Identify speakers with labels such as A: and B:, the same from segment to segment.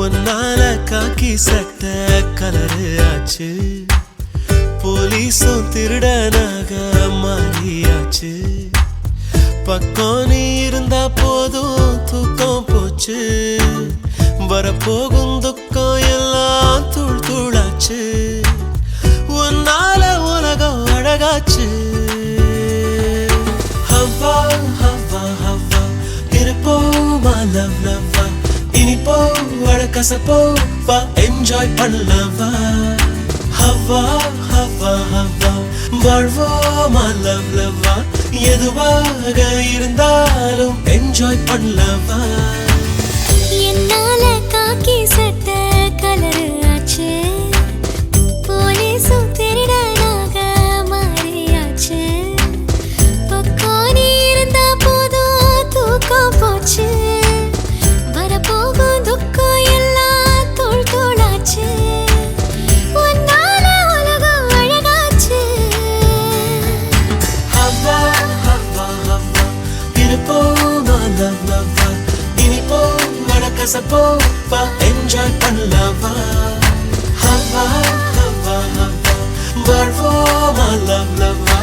A: ஒன்னால காக்கி சட்ட கலரு ஆச்சு, போலீஸும் திருடனாக மாறியாச்சு. பக்கம் நீ இருந்தா போதும் தூக்கம் போச்சு, வரப்போகும் துக்கம் எல்லாம் தூள் தூளாச்சு. ஒன்னால உலகம் அழகாச்சு. ஹவ்வா ஹவ்வா ஹவ்வா இருப்போமா லவ் லவ்வா, இனிப்போ அழகசப்போ வா என்ஜாய் பண்ணலவா. ஹவ்வா ஹவ்வா ஹவ்வா வாழ்வோமா லவ் லவ்வா, எதுவாக இருந்தாலும் என்ஜாய் பண்ணலவா.
B: என்னால காக்கி சட்ட கலரு ஆச்சு, போலீஸும் திருடனாக மாறியாச்சு. பக்கம் நீ இருந்தா போதும் தூக்கம் போச்சு, வரப்போகும் துக்கம் எல்லாம் தூள் தூளாச்சு. ஒன்னால உலகம் அழகாச்சு.
A: ஹவ்வா ஹவ்வா ஹவ்வா இருப்போமா லவ் லவ்வா, இனிப்போ அழகசப்போ வா என்ஜாய் பண்ணலவா. ஹவ்வா ஹவ்வா ஹவ்வா வாழ்வோமா லவ் லவ்வா,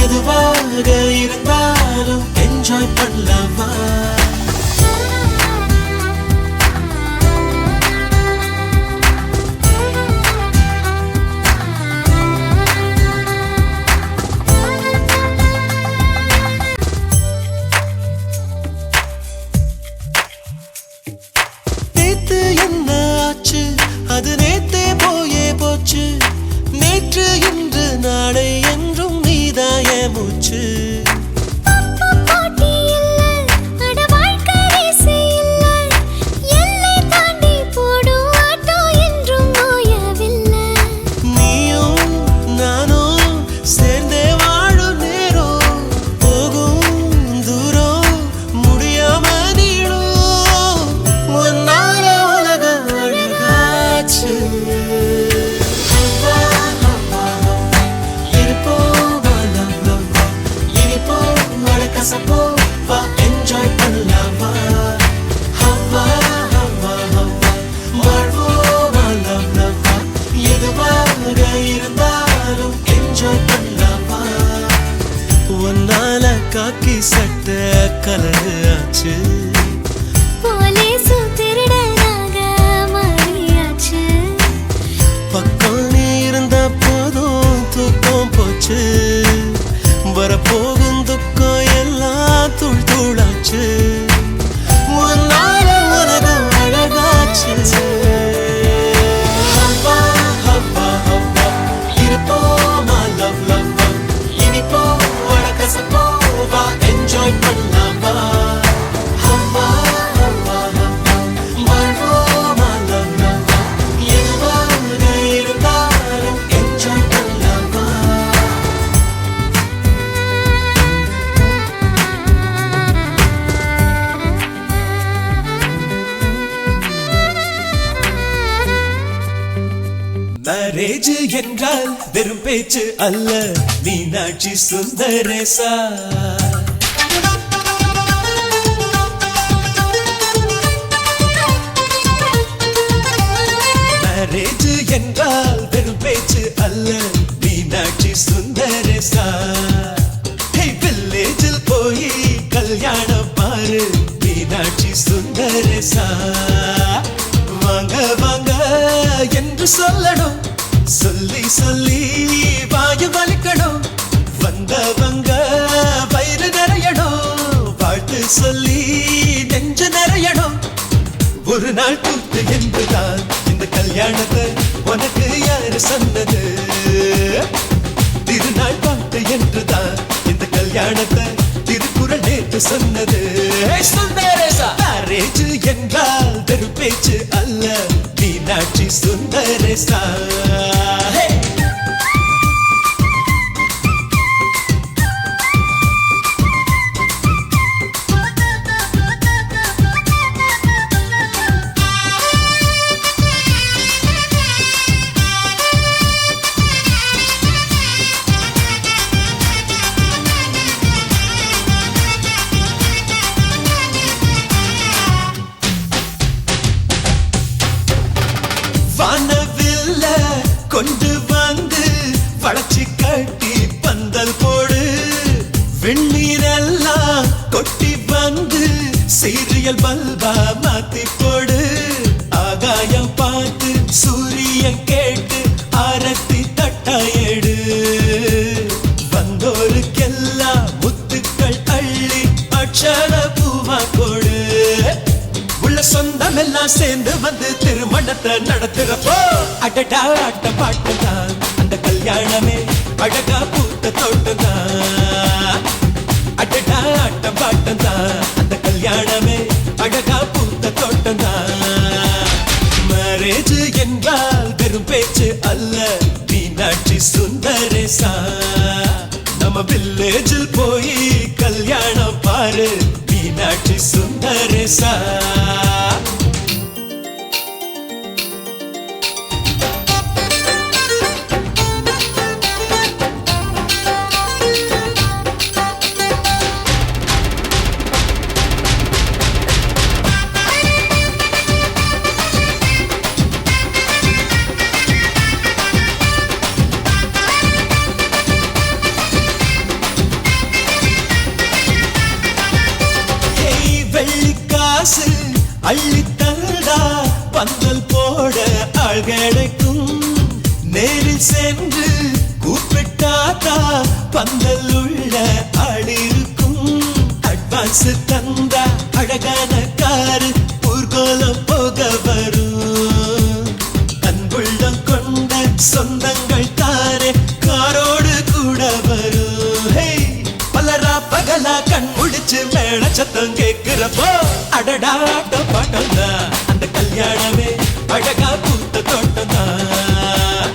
A: எதுவாக இருந்தாலும் என்ஜாய் பண்ணலவா. நேத்து என்ன ஆச்சு, அது நேத்தே போயே போச்சு. நேற்று இன்று நாளை என்றும் நீதாய மூச்சு.
B: போட்டி இல்ல, அட வாழ்க்கை ரேசே இல்ல, எல்லை தாண்டி போடும் ஆட்டோ என்றும் ஓயவில்லை.
A: நீயும் நானும் சேர்ந்தே வாழும் நேரம், போகும் தூரம் முடியாம நீடும். ஒன்னால உலக அழகாச்சு. ஹவ்வா ஹவ்வா ஹவ்வா இருப்போமா லவ் லவ்வா, இனிப்போ அழகசப்போ வா என்ஜாய் பண்ணலவா. ஹவ்வா ஹவ்வா ஹவ்வா வாழ்வோமா லவ் லவ்வா, எதுவாக இருந்தாலும் என்ஜாய் பண்ணலவா. ஒன்னால காக்கி சட்ட கலரு ஆச்சு,
B: போலீஸும் திருடனாக மாறியாச்சு.
A: பக்கம் நீ இருந்த போதும் தூக்கம் போச்சு, வரப்போகும் துக்கம் எல்லாம் தூள் தூளாச்சு. ஒன்னால உலகம் அழகாச்சு. ஹவ்வா ஹவ்வா ஹவ்வா இருப்போமா லவ் லவ்வா, இனிப்போ அழகசப்போ வா என்ஜாய் பண்ணலவா. ஹவ்வா ஹவ்வா ஹவ்வா வாழ்வோமா லவ் லவ்வா, எதுவாக இருந்தாலும் என்ஜாய் பண்ணலவா. மேரேஜ் என்றால் வெறும் பேச்சு அல்ல, மீனாட்சி சுந்தரேசா. மேரேஜ் என்றால் வெறும் பேச்சு அல்ல, மீனாட்சி சுந்தரேசா. வில்லேஜில் போய் கல்யாணம் பாரு, மீனாட்சி சுந்தரேசா. வாங்க வாங்க என்று சொல்லணும், சொல்லி சொல்லி வாயு வலிக்கணும். வந்தவங்க வயிறு நிறையணும், வாழ்த்து சொல்லி நெஞ்சு நிறையணும். ஒரு நாள் கூத்து என்றுதான் இந்த கல்யாணத்தை உனக்கு யாரு சொன்னது? திருநாள் பாட்டு என்றுதான் இந்த கல்யாணத்தை திருக்குறள் நேற்று சொன்னது. சுந்தரேசா மேரேஜ் என்றால் வெறும் பேச்சு அல்ல, மீனாட்சி சுந்தரேசா. ஒட்டி வந்து சீரியல் பல்பா மாத்தி போடு ஆகாயம் பார்த்து சூரியன் கேட்டு ஆரத்தி தட்டாயேடு வந்தோருக்கெல்லாம் முத்துக்கள் அள்ளி அக்ஷர பூவா கொடு உள்ள சொந்தம் எல்லாம் சேர்ந்து வந்து திருமணத்தை நடத்துறப்போ அடடா ஆட்ட பாட்டுதான் அந்த கல்யாணமே அழகா பூத்த தோட்டம்தான் அடடா ஆட்ட பாட்டுதான் அந்த கல்யாணமே அழகா பூத்த தோட்டம்தான் மேரேஜ் என்றால் வெறும் பேச்சு அல்ல மீனாட்சி சுந்தரேசா நம்ம வில்லேஜில் போய் கல்யாணம் பாரு மீனாட்சி சுந்தரேசா வெள்ளிக்காசு அள்ளி தந்தா பந்தல் போட ஆள் கிடைக்கும் நேரில் சென்று கூப்பிட்டாதா பந்தல் உள்ள ஆள் இருக்கும் அட்வான்ஸ் தந்தா அழகான காரு ஊர்கோலம் போக வரும் அன்புள்ளம் கொண்ட சொந்தங்கள் தாரே காரோடு கூட வரும் பலரா பகலா கண் முடிச்சு மேல சத்தம் கேட்கிறப்போ அடடா ஆட்ட பாட்டம்தான் அந்த கல்யாணமே அழகா பூத்த தோட்டம்தான்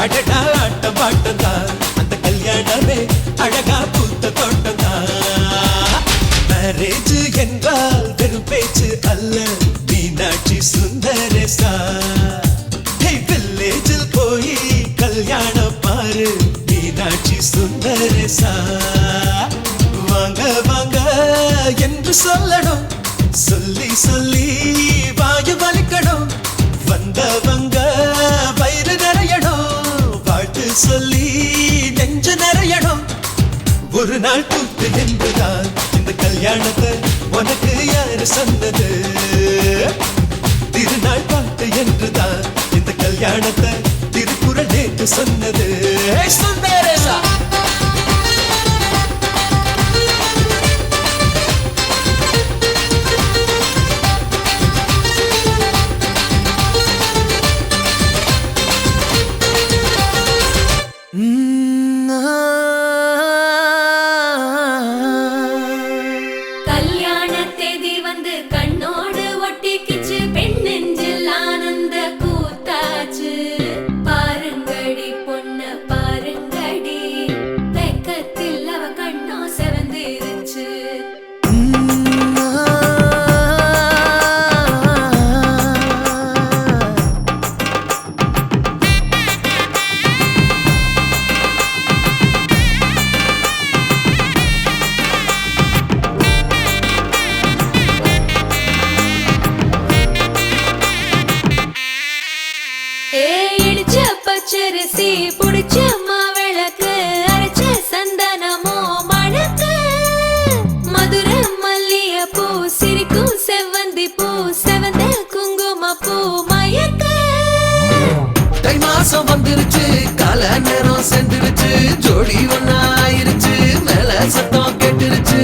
A: அடடா ஆட்ட பாட்டம்தான் அந்த கல்யாணமே அழகா பூத்த தோட்டம்தான் மேரேஜ் என்றால் வெறும் பேச்சு அல்ல மீனாட்சி சுந்தரேசா வில்லேஜில் போய் கல்யாணம் பாரு மீனாட்சி சுந்தரேசா வாங்க வாங்க என்று சொல்லணும் சொல்லி சொல்லி வாயு வலிக்கணும் வந்தவங்க வயிறு நிறையணும் வாழ்த்து சொல்லி நெஞ்சு நிறையணும் ஒரு நாள் கூத்து என்றுதான் இந்த கல்யாணத்தை உனக்கு யாரு சொன்னது திருநாள் பாட்டு என்றுதான் இந்த கல்யாணத்தை திருக்குறள் நேற்று சொன்னது சுந்தரேசா
B: கல்யாண தேதி வந்து கண்ணோடு ஒட்டிக்கிச்சு பெண் நெஞ்சில் ஆனந்த கூத்தாச்சு பாருங்கடி பொண்ண பாருங்கடி வெக்கத்தில் அவ கண்ணோ செவந்திருச்சு இடிச்ச பச்சரிசி புடிச்ச மாவிளக்கு அரைச்ச சந்தனமோ மணக்கு மதுர மல்லிய பூ சிரிக்கும் செவ்வந்தி பூ செவந்த குங்கும பூ மயக்க
C: தை மாசம் வந்துருச்சு கால நேரம் சென்றுருச்சு ஜோடி ஒன்னாயிருச்சு மேல சத்தம் கேட்டுருச்சு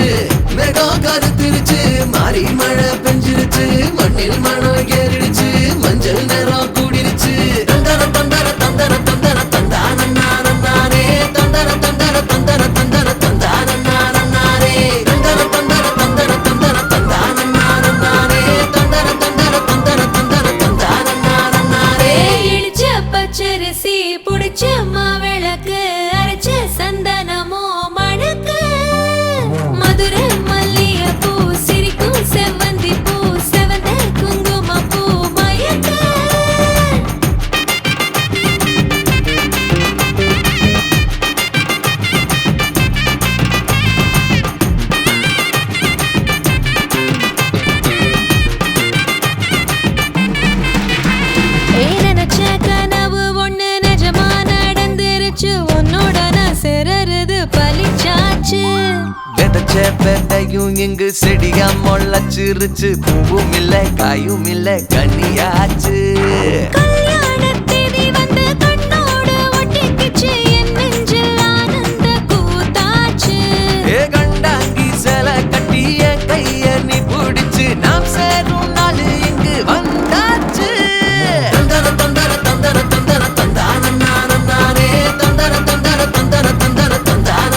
C: மேகம் கருத்துருச்சு மாறி மழை பெஞ்சிருச்சு மண்ணில் மனம் ஏறிடுச்சு மஞ்சள் நேரம் கூடிருச்சு தந்தர தந்தர தந்தர தந்தர தந்தானே தந்தர தந்தர தந்தர தந்தர தந்தானே தந்தர தந்தர தந்தர தந்தர தந்தானே தந்தர தந்தர தந்தர தந்தர தந்தானே
B: இடிச்ச பச்சரிசி புடிச்ச மாவிளக்கு அரைச்ச சந்தனமோ மணக்கு மதுர மல்லிய பூ சிரிக்கும் செவ்வந்தி பூ செவந்த குங்கும பூ
C: வச்ச பெட்டையும் இங்கு செடியா முளைச்சிருச்சு. பூவும் இல்ல காயும் இல்ல கனியாச்சு.
B: கல்யாண தேதி வந்து கண்ணோடு ஒட்டிக்கிச்சு, என் நெஞ்சில் ஆனந்த கூத்தாச்சு.
C: ஏ கண்டாங்கி சில கட்டி என் கைய நீ பிடிச்சு, நாம் சேரும் நாள் இங்கு வந்தாச்சு. தந்தர தந்தர தந்தர தந்தர தந்தான நானே, தந்தர தந்தர தந்தர தந்தர தந்தான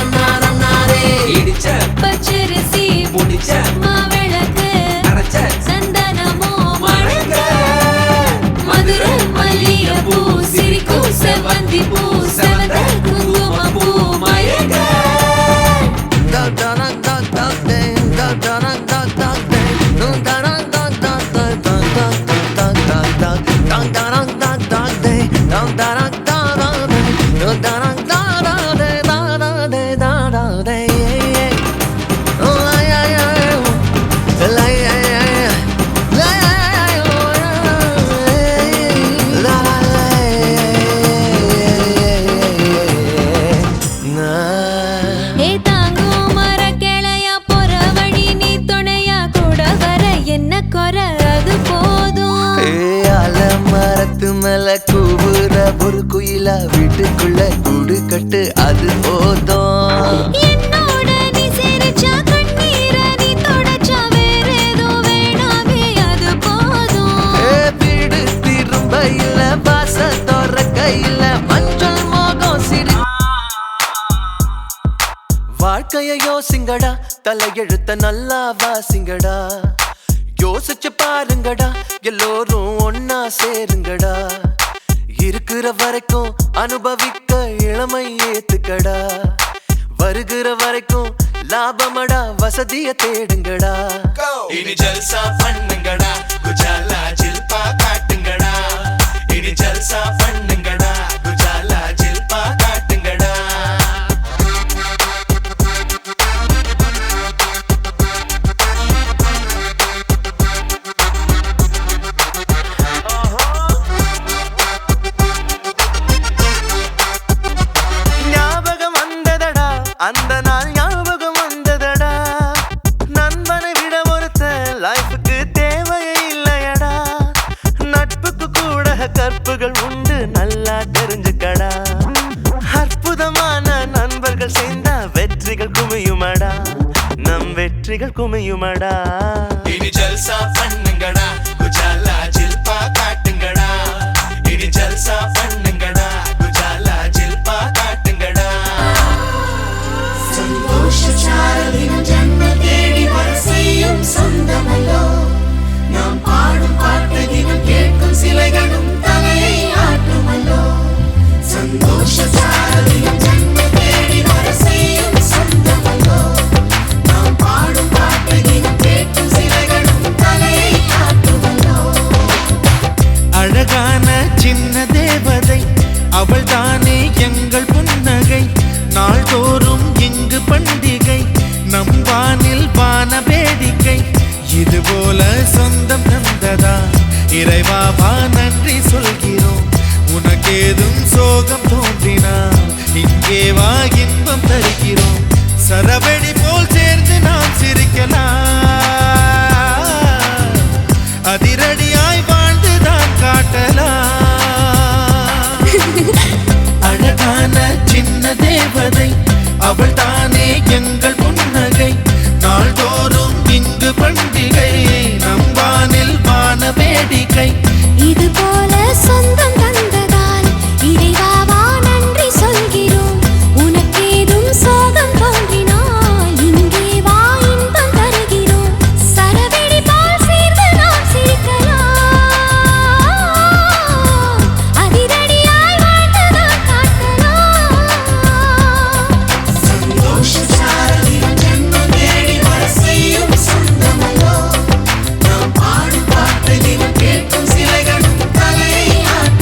C: நானே. இடிச்ச
B: பச்சரிசி
C: புடிச்ச
B: மாவிளக்கு
C: அரைச்ச
B: சந்தனமோ மணக்க, மதுர மல்லிகைப்பூ சிரிக்கும் செவ்வந்தி பூ செவந்த குங்குமப்பூ மயக்க. ஏ தாங்கும் மரக்கிளையா போற வழி நீ துணையா கூட வர என்ன குறை அது போதும்.
C: மரத்து மேல கூவுற ஒரு குயிலா வீட்டுக்குள்ள கூடு கட்டு அது போதும்.
B: என்னோட நீ சிரிச்சா கண்ணீர நீ தொடச்சா வேற ஏதோ வேணாமே அது போதும்.
C: வீடு திரும்ப இல்ல பாச தோற கையில மஞ்சள் மோகம் சிரி. வாழ்க்கைய யோசிங்கடா, தலையெழுத்த நல்லா வாசிங்கடா. யோசிச்சு பாருங்கடா, எல்லோரும் ஒன்னா சேருங்கடா. இருக்கிற வரைக்கும் அனுபவிக்க இளமை ஏத்துக்கடா. வருகிற வரைக்கும் லாபமடா, வசதிய தேடுங்கடா.
A: இனி ஜல்சா பண்ணுங்கடா, குஜாலா ஜில்பா காட்டுங்கடா. இனி ஜல்சா பண்ணுங்கடா, குஜாலா ஜில்பா காட்டுங்கடா.
C: ஞாபகம் வந்ததடா, அந்த நாள் ஞாபகம் வந்ததடா. நண்பனை விட ஒருத்த லைஃபுக்கு தேவையே இல்லையடா. நட்புக்கு கூட கற்புகள் உண்டு, நல்லா தெரிஞ்சுக்கடா. அற்புதமான நண்பர்கள் சேர்ந்தா வெற்றிகள் குமியுமடா, நம் வெற்றிகள் குமியுமடா.
A: இனி ஜல்சா பண்ணுங்கடா, குஜாலா ஜில்பா காட்டுங்கடா. இனி ஜல்சா பண்ணுங்கடா, குஜாலா ஜில்பா காட்டுங்கடா.
D: சந்தோஷச்சாரதினம் ஜன்ம தேடி வர செய்யும் சொந்தமல்லோ. நாம் பாடும் பாட்டு தினம் கேட்கும் சிலைகளும் தலையை ஆட்டுமல்லோ. சந்தோஷச்சாரதினம் ஜன்ம தேடி வர செய்யும் சொந்தமல்லோ. நாம் பாடும் பாட்டு தினம் கேட்கும் சிலைகளும் தலையை ஆட்டுமல்லோ.
E: அழகான சின்ன தேவதை அவள் தானே எங்கள் புன்னகை. நாள்தோறும் இங்கு பண்டிகை, நம் வானில் வான வேடிக்கை. இதுபோல சொந்தம் தந்ததா இறைவாவா நன்றி சொல்கிறோம். உனக்கேதும் சோகம் தோன்றினால் இங்கே வா இன்பம் தருகிறோம். சரவெடி போல் சேர்ந்து நாம் சிரிக்கலாம், அதிரடியாய் வாழ்ந்துதான் காட்டலாம். அழகான சின்ன தேவதை அவள் தானே எங்கள் புன்னகை. நாள்தோறும் இங்கு பண்டிகை, நம் வானில் வான வேடிக்கை.
B: இது போல சொந்தம் தந்ததால் இறைவாவா நன்றி சொல்கிறோம். உனக்கேதும் சோகம் தோன்றினால் இங்கே வா இன்பம் தருகிறோம். சரவெடி போல் சேர்ந்து நாம் சிரிக்கலாம், அதிரடியாய் வாழ்ந்துதான் காட்டலாம்.
D: சந்தோஷச்சாரதினம் ஜன்ம தேடி வர செய்யும் சொந்தமல்லோ. நாம் பாடும் பாட்டு தினம் கேட்கும் சிலைகளும் தலையை ஆட்டுமல்லோ.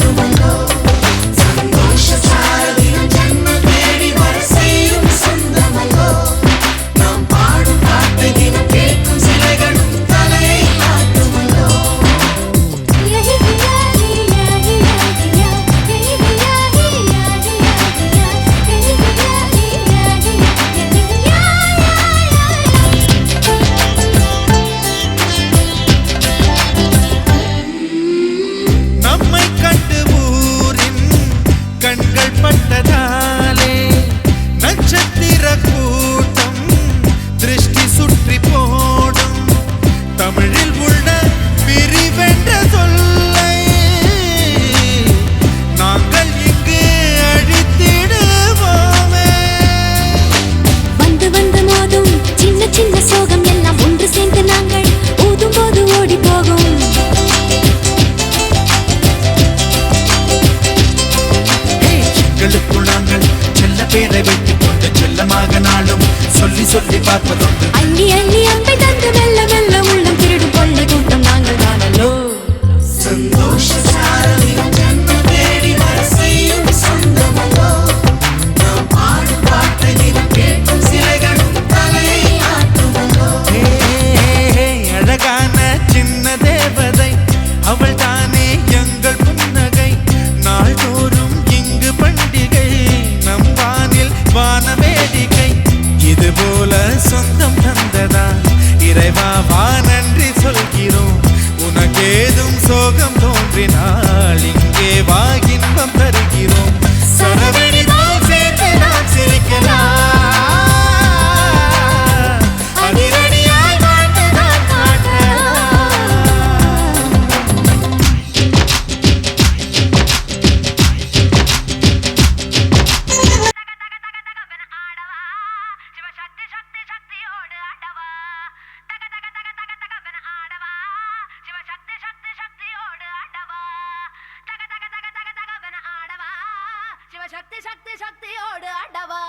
F: சக்தி சக்தி சக்தியோடு ஆடவா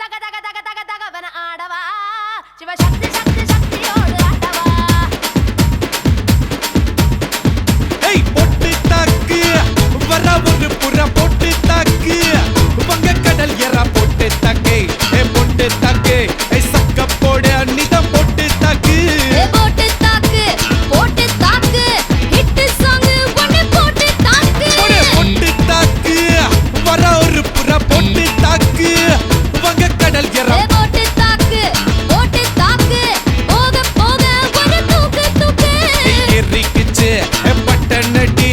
F: தக தக தக தக தகவன ஆடவா சிவசக்தி சக்தி சக்தியோடு ஆடவா
A: ஏய் பொட்டு தாக்கு வர ஒரு புற பொட்டு தாக்கு வங்க கடல் எறா பொட்டு தாக்கு ஏ பொட்டு தாக்கு ஏ சக்க போடு அன்னிதான் பொட்டு தாக்கு
B: ஏ போட்டு தாக்கு ஹிட் சாங் ஒன்னு போட்டு தாக்கு
A: பொட்டு தாக்கு வர ஒரு புற பொட்டு தாக்கு வங்க கடல் எறா
B: ஏ போட்டு தாக்கு போக போக ஒன்னு தூக்கு தூக்கு
A: எரிக்கிச்சு பட்டனடி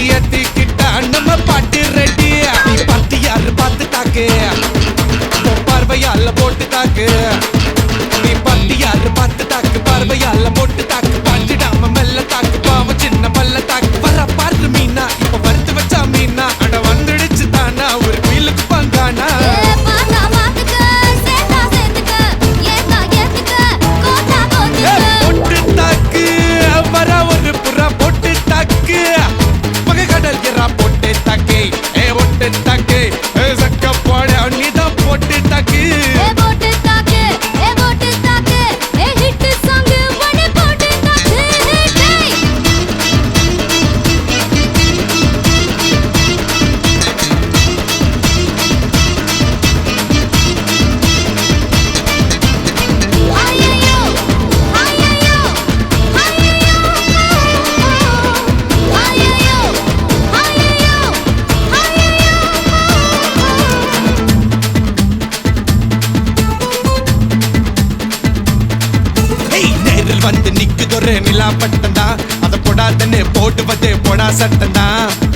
A: ஏத்திக்கிட்டா நம்ம பாட்டு ரெடி நீ பார்த்து யாரு பார்த்து தாக்கு பார்வையால போட்டு தாக்கு நீ பார்த்து யாரு பார்த்து தாக்கு பார்வையால போட்டு தாக்கு பாஞ்சிடாம மெல்ல தாக்கு பாவம் சின்ன பல்ல தாக்கு வர பாரு மீனா இப்ப வறுத்து வச்சா மீனா அட வந்துடுச்சு தானா ஒரு குயிலுக்கு பங்கானா
B: ஏ பாத்தா பாத்துக்க சேத்தா சேத்துக்க ஏத்தா ஏத்துக்க கோத்தா கோத்துக்க
A: பொட்டு தாக்கு வர ஒரு புறா பொட்டு தாக்கு பகை கடல் எறா பொட்டு தாக்கு ஏ பொட்டு தாக்கு சக்க போட நீதான் பொட்டு தாக்கு
B: ஏ போட்டு தாக்கு ஏ ஹிட் சாங் ஒன்னு போட்டு தாக்கு டேய் ஐயோ ஐயோ ஐயோ
A: ஏய் நேரில் வந்து நிக்குதொரு நிலா பட்டந்தா அத போடாதன்னு போடுவது போடா சட்டந்தா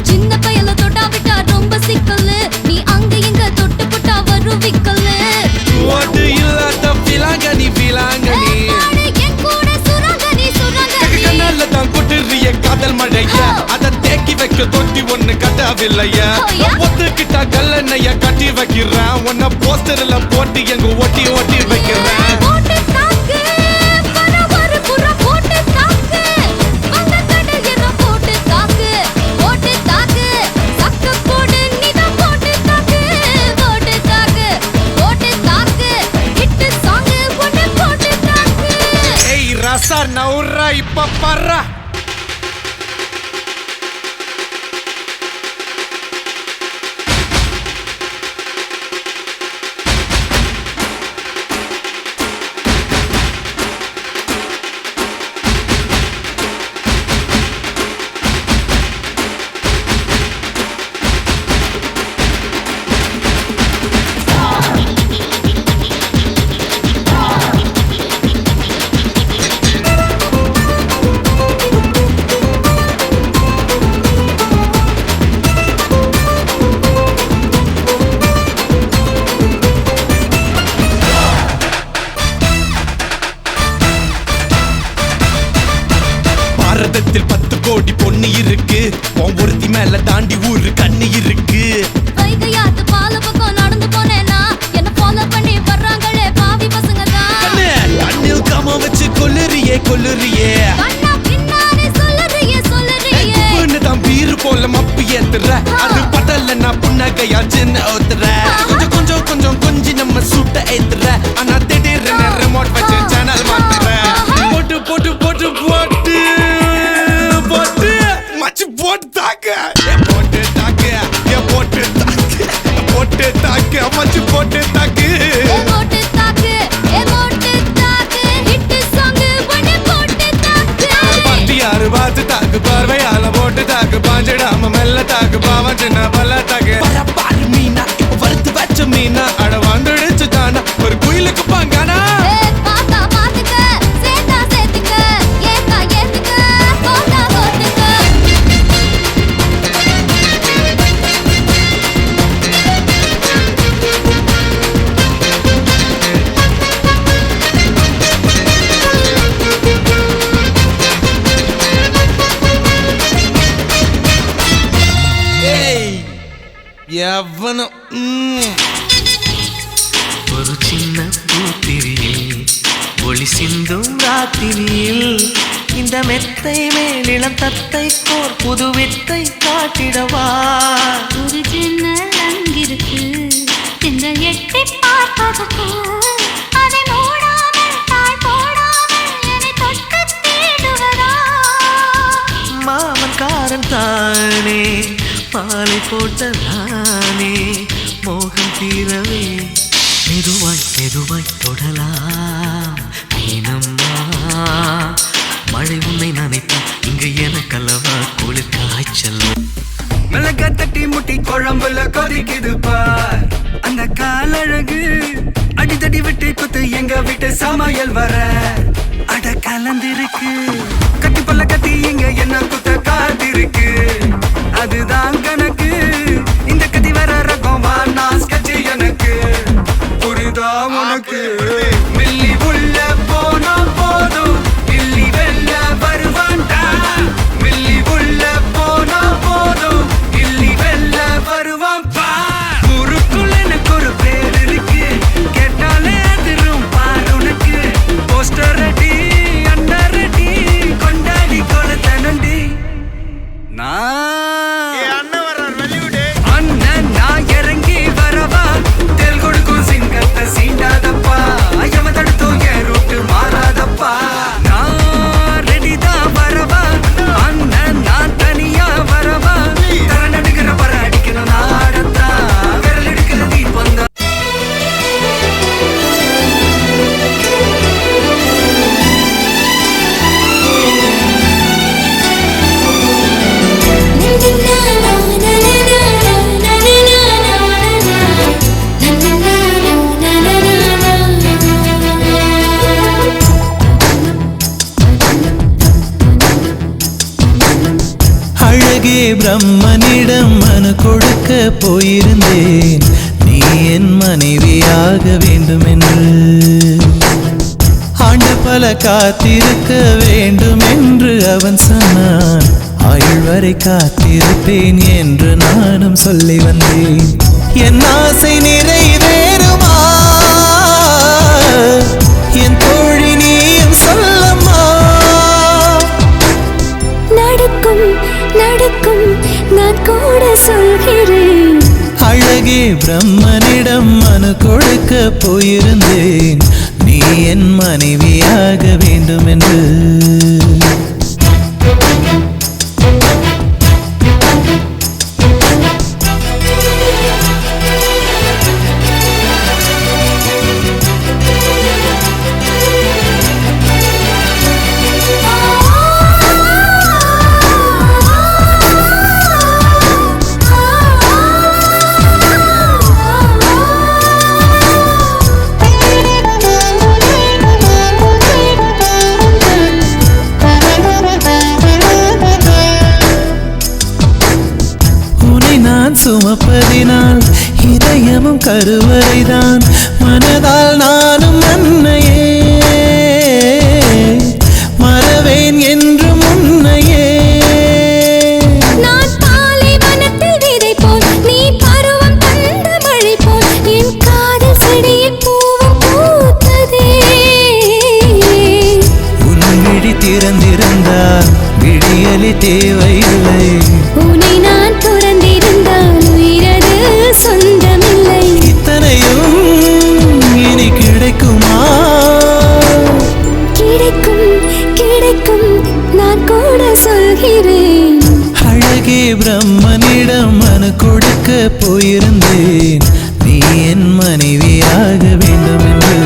B: சின்ன பையல தொட்டா விட்டா ரொம்ப சிக்கல் நீ அங்க இங்க தொட்டு புட்டா வரும் விக்கல்
A: ஓட்டு இல்லாத விலாங்கனி விலாங்கனி
B: என் கூட சுரங்கனி
A: கண்ணால தான் கொட்டுறிய காதல் மழைய அத தேக்கி வைக்க தொட்டி ஒண்ணு கட்டாவில்லையா
B: ஐயா.
A: ஒத்துக்கிட்டா கல்லணைய கட்டி வைக்கிறேன் உன்ன போஸ்டர்ல போட்டு எங்க ஒட்டி ஒட்டி வைக்கிறேன்
B: போட்டு தாக்கு வர ஒரு புற போட்டு தாக்கு வந்த கடல் எற போட்டு தாக்கு சக்க போடு நீதான் போட்டு தாக்கு ஹிட் சாங் ஒன்னு போட்டு தாக்கு
A: ஏய் ரசா நவுரா இப்ப பர்றா பாரதத்தில் 10 கோடி பொண்ணு இருக்கு உன் ஒருத்தி மேல தாண்டி ஊரு கண்ணு இருக்கு
B: வைகையாத்து பால பக்கம் நடந்து போனேனா என்ன ஃபாலோ பண்ணி வர்றாங்களே பாவி பசங்க தான்
A: கண்ணு கண்ணில் காம வச்சு கொல்லுறியே
B: கண்ணா பின்னாடி சொல்லுறியே
A: உப்புன்னு தான் பீரு போல மப்பு ஏத்துற அது படல நான் புன்னகையா சின்ன ஊத்துற கொஞ்சம் கொஞ்சம் கொஞ்சம் கொஞ்சி நம்ம சுட்ட ஏத்துற ஆனா திடீர்னு ரிமோட் வச்சு சேனல் மாத்துற போட்டு போட்டு போட்டு போட்டு போட்டு மச்சு போட்டு தாக்கு போட்டு தாக்கு போட்டு தாக்கு போட்டு தாக்கு மச்சு போட்டு தாக்கு
B: ஹிட் சாங் ஒன்னு போட்டு தாக்கு
A: பாட்டி யாரு பார்த்து தாக்கு பார்வையால போட்டு தாக்கு பாஞ்சிடாம மெல்ல தாக்கு பாவம் சின்ன பல்ல தாக்கு பாரு மீனா இப்ப வறுத்து வச்ச மீனா அட வந்துடுச்சு தானா ஒரு குயிலுக்கு பாங்கானா
B: ஏ பாத்தா பாத்துக்க சேத்தா சேத்துக்க ஏத்தா ஏத்துக்க கோத்தா கோத்துக்க
A: ஏய் எவனும்
C: ஒரு சின்ன பூத்திரியில் ஒளி சிந்தும் ராத்திரியில் இந்த மெத்தை மேலிளம் தத்தை கோர் புது வித்தை காட்டிடவா
B: ஒரு சின்ன அங்கிருக்கு திங்கள் எட்டி பார்ப்பதற்கு அதை மூடாமல் தாழ் போடாமல் என்னை தொட்டு தேடுவதா
C: மாமன்காரன் தானே பாலை போட்ட நானே மோகம் தீரவே மெதுவாய் மெதுவாய் தொடலாம் ஐனம்மா மழை உன்னை நினைத்தான் இங்கு எனக்கல்லவா குளிர் காய்ச்சல்
A: மிளகா தட்டி முட்டி குழம்புல கொதிக்குது பார் அந்த காலழகு அடித்தடி விட்டு குத்து எங்க வீட்டு சமையல் வர அட கலந்திருக்கு கட்டி பல்ல கட்டி இங்க என்ன குத்த காத்திருக்கு அதுதான் கணக்கு இந்த கத்தி வர ரகம் வானா ஸ்கெட்ச் எனக்கு புரிதா உனக்கு மில்லி உள்ள போனா போதும் மில்லி வெல்ல வருவான்டா மில்லி உள்ள போனா போதும் மில்லி வெல்ல வருவான் பார் ஊருக்குள்ள எனக்கு ஒரு பேர் இருக்கு கேட்டாலே அதிரும் பார் உனக்கு போஸ்டர் ரெடி அண்டர் ரெடி கொண்டாடி கொடுத்த நண்டி அண்ணன் நான் இறங்கி வரவா தெல் கொடுக்கும் சிங்கத்தை சீண்டாதப்பா எவன் தடுத்தும் என் ரூட்டு மாறாதப்பா நான் ரெடி தான் வரவா அண்ணன் நான் தனியா வரவா தர நடுக்கிற பர அடிக்கணும் நாடத்தான் விரல் எடுக்கிற தீபம் தான்
E: அழகே பிரம்மனிடம் மனு கொடுக்க போயிருந்தேன் நீ என் மனைவியாக வேண்டும் என்று ஆண்டு பல காத்திருக்க வேண்டும் என்று அவன் சொன்னான் ஆயுள் வரை காத்திருப்பேன் என்று நானும் சொல்லி வந்தேன் என் ஆசை நிறைவேறுமா என் தோழி நீயும் சொல்லம்மா
B: நடக்கும் நடக்கும் நான் கூட சொல்கிறேன்
E: அழகே பிரம்மனிடம் மனு கொடுக்க போயிருந்தேன் நீ என் மனைவியாக வேண்டும் என்று சுமப்பதினால் இதயமும் கருவறைதான் மனதால் நானும் அன்னையே மறவேன் என்று முன்னையே
B: நான் பாலைவனத்தில் விதை போல் நீ பருவம் தந்த மழை போல் என் காதல் செடியில் பூவும் பூத்ததே
E: உன் விழி திறந்திருந்தால் விடியலி தேவையில்லை
B: உன்னை நான் துறந்திருந்தால் உயிரது சொந்தமில்லை
E: இத்தனையும் இனி கிடைக்குமா
B: கிடைக்கும் கிடைக்கும் நான் கூட சொல்கிறேன்
E: அழகே பிரம்மனிடம் மனு கொடுக்க போயிருந்தேன் நீ என் மனைவியாக வேண்டும் என்று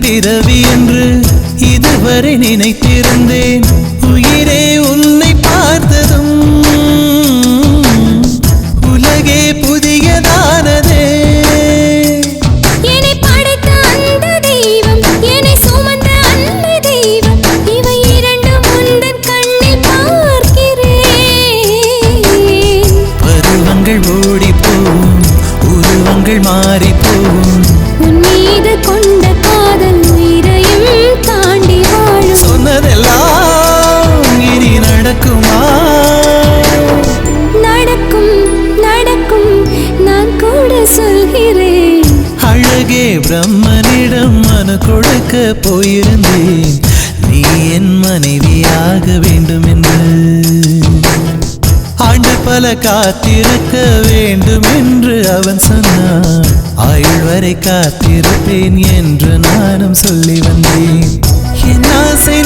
E: பிறவி என்று இதுவரை நினைத்திருந்தேன் உயிரே உன்னை பார்த்ததும் உலகே புதியதானதே
B: என்னை படைத்த அந்த தெய்வம் என்னை சுமந்த அந்த தெய்வம் இவை இரண்டும் உந்தன் கண்ணில் பார்க்கிறேன்
E: பருவங்கள் ஓடிப்போம் உருவங்கள் மாறிப்போம்
B: உன் மீது கொண்ட காதல் உயிரையும் தாண்டி வாழும்
E: சொன்னதெல்லாம் நடக்குமா?
B: நடக்கும் நடக்கும் நான் கூட சொல்கிறேன்.
E: அழகே பிரம்மனிடம் மனு கொடுக்க போயிருந்தேன், நீ என் மனைவியாக வேண்டும் என்று. ஆண்டு பல காத்திருக்க வேண்டும் என்று அவன் சொன்னான், ஆயுள் வரை காத்திருப்பேன் என்று நானும் சொல்லி வந்தேன். என் ஆசை